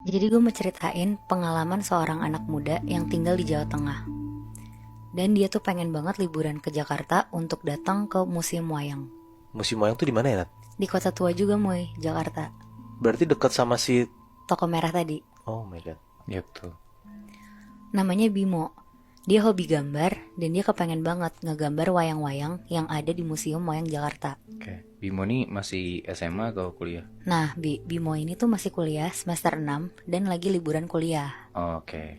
Jadi gue mau ceritain pengalaman seorang anak muda yang tinggal di Jawa Tengah. Dan dia tuh pengen banget liburan ke Jakarta untuk datang ke Museum Wayang. Musim wayang tuh di mana ya, Nat? Di kota tua juga, Moy, Jakarta. Berarti dekat sama si... Toko merah tadi. Oh my god. Gitu. Namanya Bimo. Dia hobi gambar dan dia kepengen banget ngegambar wayang-wayang yang ada di Museum Wayang Jakarta. Oke, Bimo nih masih SMA atau kuliah? Nah, Bimo ini tuh masih kuliah semester 6 dan lagi liburan kuliah. Oke,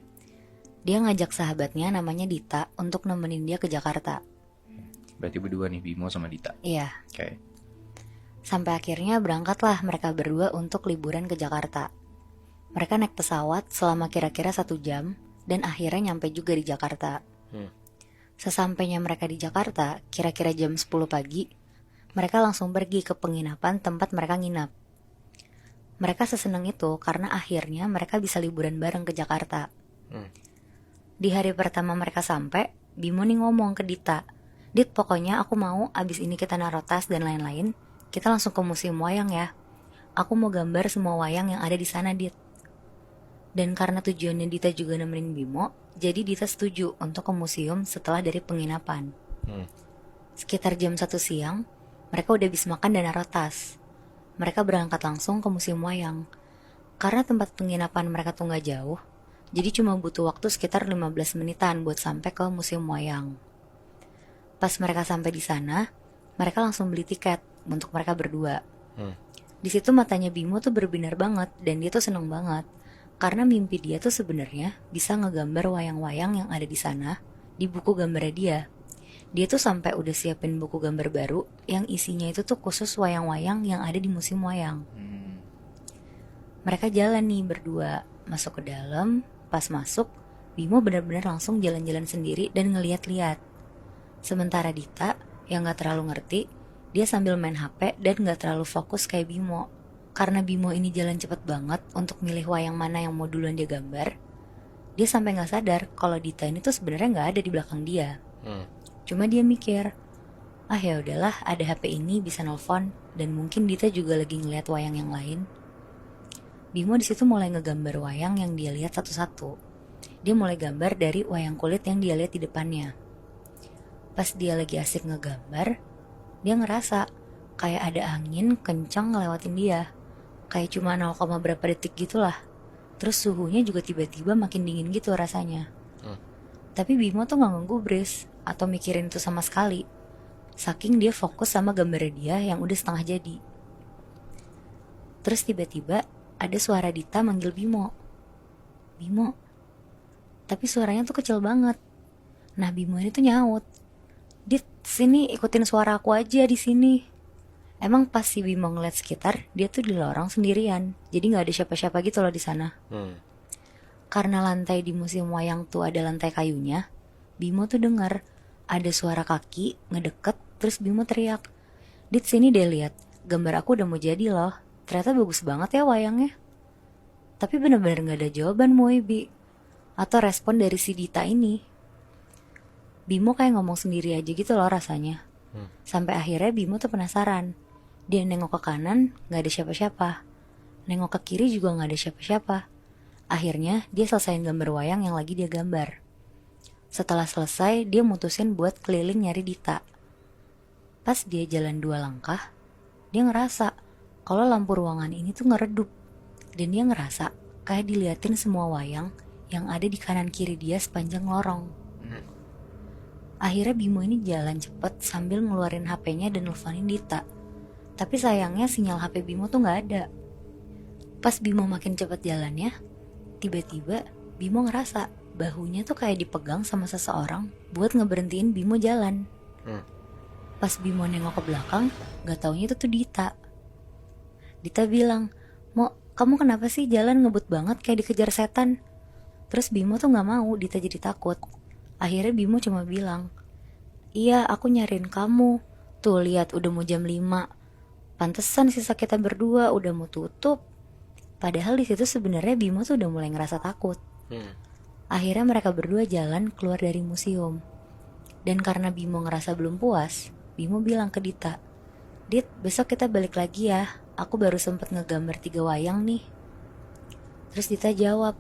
Dia ngajak sahabatnya namanya Dita untuk nemenin dia ke Jakarta. berarti berdua nih Bimo sama Dita. Iya, Oke, sampai akhirnya berangkatlah mereka berdua untuk liburan ke Jakarta. Mereka naik pesawat selama kira-kira 1 jam dan akhirnya nyampe juga di Jakarta. Sesampainya mereka di Jakarta, kira-kira jam 10 pagi, mereka langsung pergi ke penginapan tempat mereka nginap. Mereka seseneng itu karena akhirnya mereka bisa liburan bareng ke Jakarta. Di hari pertama mereka sampai, Bimo nih ngomong ke Dita, "Dit, pokoknya aku mau abis ini kita naruh tas dan lain-lain, kita langsung ke museum wayang ya. Aku mau gambar semua wayang yang ada di sana, Dit." Dan karena tujuannya Dita juga nemenin Bimo, jadi Dita setuju untuk ke museum setelah dari penginapan. Sekitar jam 1 siang, mereka udah habis makan dan naruh tas. Mereka berangkat langsung ke museum wayang. Karena tempat penginapan mereka tuh gak jauh, jadi cuma butuh waktu sekitar 15 menitan buat sampai ke museum wayang. Pas mereka sampai di sana, mereka langsung beli tiket untuk mereka berdua. Di situ matanya Bimo tuh berbinar banget dan dia tuh seneng banget. Karena mimpi dia tuh sebenarnya bisa ngegambar wayang-wayang yang ada di sana di buku gambarnya dia. Dia tuh sampai udah siapin buku gambar baru yang isinya itu tuh khusus wayang-wayang yang ada di museum wayang. Mereka jalan nih berdua, masuk ke dalam. Pas masuk, Bimo benar-benar langsung jalan-jalan sendiri dan ngeliat-liat. Sementara Dita, yang gak terlalu ngerti, dia sambil main HP dan gak terlalu fokus kayak Bimo. Karena Bimo ini jalan cepet banget untuk milih wayang mana yang mau duluan dia gambar, dia sampai gak sadar kalau Dita ini tuh sebenarnya gak ada di belakang dia. Cuma dia mikir, ya udahlah, ada HP ini bisa nelfon dan mungkin Dita juga lagi ngeliat wayang yang lain. Bimo di situ mulai ngegambar wayang yang dia lihat satu-satu. Dia mulai gambar dari wayang kulit yang dia lihat di depannya. Pas dia lagi asik ngegambar, dia ngerasa kayak ada angin kencang ngelewatin dia. Kayak cuma 0, berapa detik gitulah. Terus suhunya juga tiba-tiba makin dingin gitu rasanya. Tapi Bimo tuh gak ngegubris atau mikirin itu sama sekali. Saking dia fokus sama gambarnya dia yang udah setengah jadi. Terus tiba-tiba ada suara Dita manggil Bimo. Bimo. Tapi suaranya tuh kecil banget. Nah, Bimo ini tuh nyaut, "Dit, sini ikutin suara aku aja di sini." Emang pas si Bimo ngeliat sekitar, dia tuh di lorong sendirian. Jadi gak ada siapa-siapa gitu loh di sana. Karena lantai di museum wayang tuh ada lantai kayunya, Bimo tuh dengar ada suara kaki ngedeket. Terus Bimo teriak, "Dit, sini deh lihat, gambar aku udah mau jadi loh. Ternyata bagus banget ya wayangnya." Tapi bener-bener gak ada jawaban Moebi atau respon dari si Dita ini. Bimo kayak ngomong sendiri aja gitu loh rasanya. Sampai akhirnya Bimo tuh penasaran. Dia nengok ke kanan, gak ada siapa-siapa. Nengok ke kiri juga gak ada siapa-siapa. Akhirnya dia selesaiin gambar wayang yang lagi dia gambar. Setelah selesai, dia mutusin buat keliling nyari Dita. Pas dia jalan 2 langkah, dia ngerasa kalau lampu ruangan ini tuh ngeredup. Dan dia ngerasa kayak diliatin semua wayang yang ada di kanan kiri dia sepanjang lorong. Akhirnya Bimo ini jalan cepet sambil ngeluarin HP-nya dan nelfonin Dita. Tapi sayangnya sinyal HP Bimo tuh gak ada. Pas Bimo makin cepet jalannya, tiba-tiba Bimo ngerasa bahunya tuh kayak dipegang sama seseorang buat ngeberhentiin Bimo jalan. Pas Bimo nengok ke belakang, gak taunya itu tuh Dita. Dita bilang, "Mo, kamu kenapa sih jalan ngebut banget kayak dikejar setan?" Terus Bimo tuh gak mau Dita jadi takut. Akhirnya Bimo cuma bilang, "Iya, aku nyariin kamu. Tuh lihat udah mau jam 5. Pantesan sisa kita berdua udah mau tutup." Padahal di situ sebenarnya Bimo tuh udah mulai ngerasa takut. Akhirnya mereka berdua jalan keluar dari museum. Dan karena Bimo ngerasa belum puas, Bimo bilang ke Dita, "Dit, besok kita balik lagi ya. Aku baru sempet ngegambar 3 wayang nih." Terus Dita jawab,